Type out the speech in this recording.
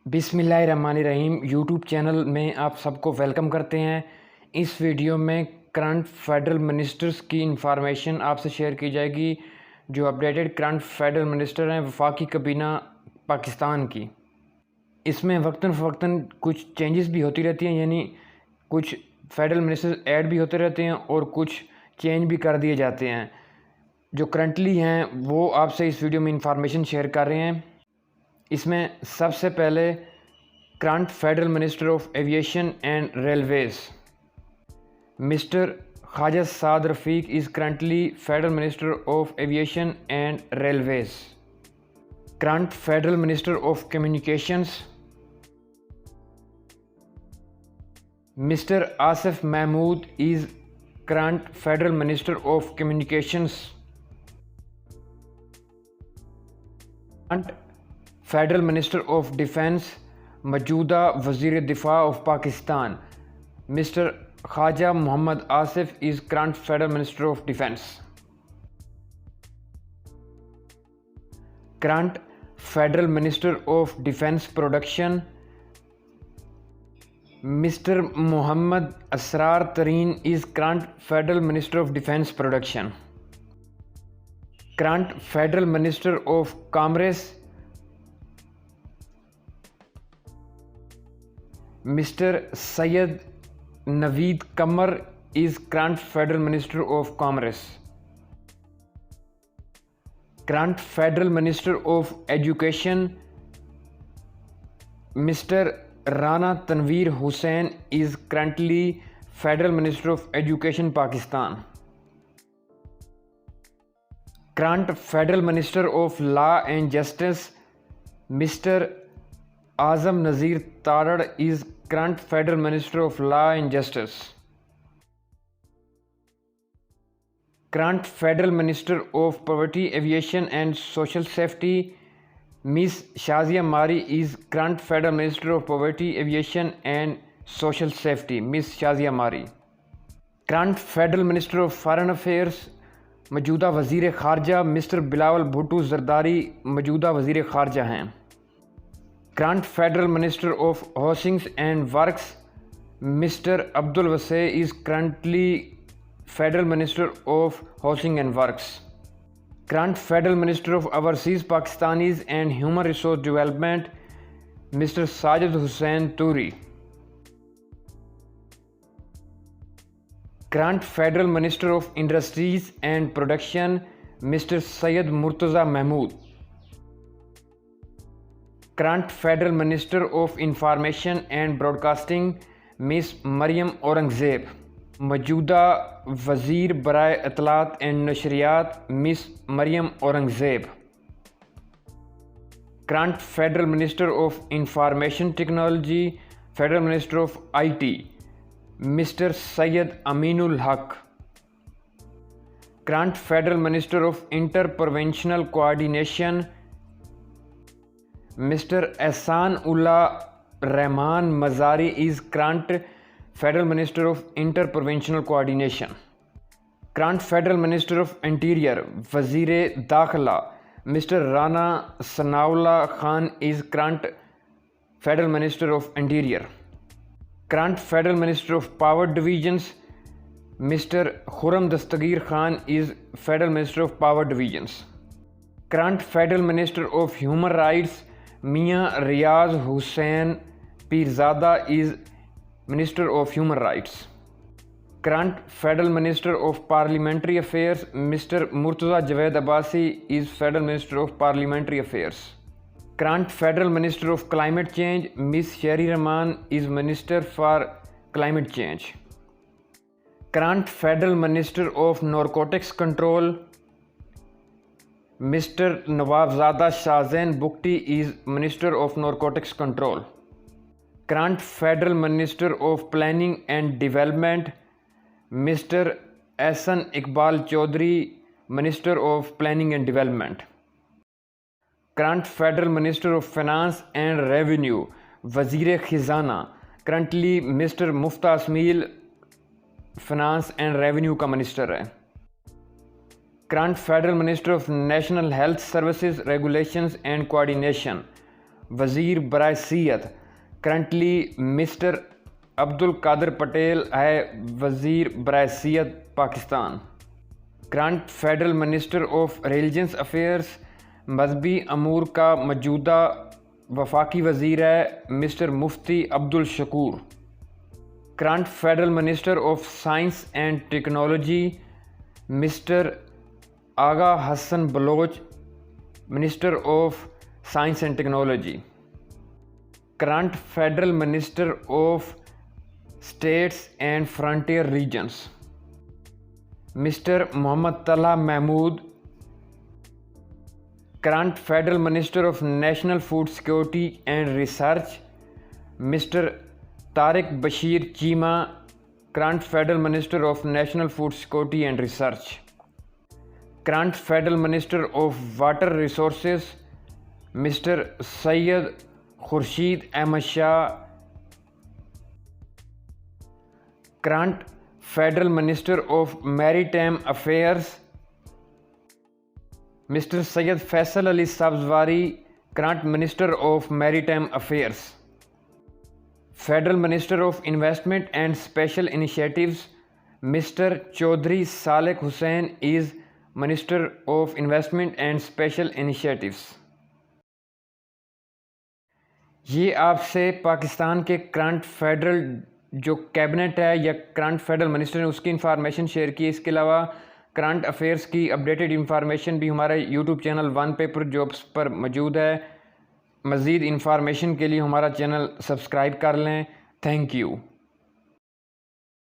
बिस्मिल्लाहिर्रहमानिर्रहीम YouTube channel में आप सबको वेलकम करते हैं। इस वीडियो में करंट फेडरल मिनिस्टर्स की इंफॉर्मेशन आपसे शेयर की जाएगी। जो अपडेटेड करंट फेडरल मिनिस्टर हैं वफाकी काबीना पाकिस्तान की। इसमें वक्तन फ़वक्तन कुछ चेंजेस भी होती रहती हैं, यानी कुछ फेडरल मिनिस्टर्स ऐड भी होते रहते हैं और कुछ चेंज भी कर दिए जाते हैं। जो करंटली हैं वो आपसे इस वीडियो में इंफॉर्मेशन शेयर कर रहे हैं। इसमें सबसे पहले current federal minister of aviation and railways mister Khawaja Saad Rafique is currently federal minister of aviation and railways. Current federal minister of communications mister Asif Mahmood is current federal minister of communications. Current federal minister of defence मौजूदा वज़ीर दिफा of Pakistan mister Khawaja Muhammad Asif is current federal minister of defence. Current federal minister of defence production mister Muhammad Asrar Tareen is current federal minister of defence production. Current federal minister of commerce mister Syed Naveed Qamar is current federal minister of commerce. Current federal minister of education mister Rana Tanveer Hussain is currently federal minister of education Pakistan. Current federal minister of law and justice mister Azam Nazeer Tarar is current federal minister of law and justice. Current federal minister of poverty aviation and social safety miss Shazia Marri is current federal minister of poverty aviation and social safety miss Shazia Marri. Current federal minister of foreign affairs मौजूदा वज़ीर ख़ारजा mister Bilawal Bhutto Zardari मौजूदा वज़ीर ख़ारजा हैं। Current federal minister of housings and works mister Abdul Wasay is currently federal minister of housing and works. Current federal minister of overseas Pakistanis and human resource development mister Sajid Hussain Turi. Current federal minister of industries and production mister Syed Murtaza Mahmood. Current federal minister of information and broadcasting miss Maryam Aurangzeb. मौजूदा वज़ीर बराए इत्तलात and नशरियात miss Maryam Aurangzeb. Current federal minister of information technology federal minister of IT mister Syed Aminul Haq. Current federal minister of inter provincial coordination mister Ehsan Ullah Rehman Mazari is current federal minister of inter provincial coordination. Current federal minister of interior वज़ीर दाखिला mister Rana Sanaullah Khan is current federal minister of interior. Current federal minister of power divisions mister Khurram Dastgir Khan is federal minister of power divisions. Current federal minister of human rights Mian Riaz Hussain Pirzada is minister of human rights. Current federal minister of parliamentary affairs mister Murtaza Javed Abbasi is federal minister of parliamentary affairs. Current federal minister of climate change miss Sherry Rehman is minister for climate change. Current federal minister of narcotics control mister Nawabzada Shahzain Bugti is minister of narcotics control. Current federal minister of planning and development mister Ahsan Iqbal Chaudhry minister of planning and development. Current federal minister of finance and revenue वज़ीर ख़जाना currently mister Miftah Ismail finance and revenue का minister है। Current federal minister of national health services regulations and coordination वज़ीर बराए सियाहत। Currently mister Abdul Qadir Patel है वज़ीर बराए सियाहत Pakistan. Current federal minister of religious affairs मजहबी अमूर का मौजूदा वफाकी वज़ीर है mister Mufti Abdul Shakoor. Current federal minister of science and technology mister Agha Hassan Baloch, minister of science and technology. Current federal minister of states and frontier regions mister Muhammad Talha Mahmood. Current federal minister of national food security and research mister Tariq Bashir Cheema. Current federal minister of national food security and research. Current federal minister of water resources mister Syed Khurshid Ahmad Shah. Current federal minister of maritime affairs mister Syed Faisal Ali Sabzwari, current minister of maritime affairs. Federal minister of investment and special initiatives mister Chaudhry Salik Hussain is minister of investment and special initiatives. ये आपसे पाकिस्तान के current federal जो cabinet है या current federal minister ने उसकी information share की। इसके अलावा करंट अफेयर्स की अपडेटेड इंफॉर्मेशन भी हमारे YouTube channel one paper jobs पर मौजूद है। मज़ीद इंफॉर्मेशन के लिए हमारा चैनल सब्सक्राइब कर लें। Thank you.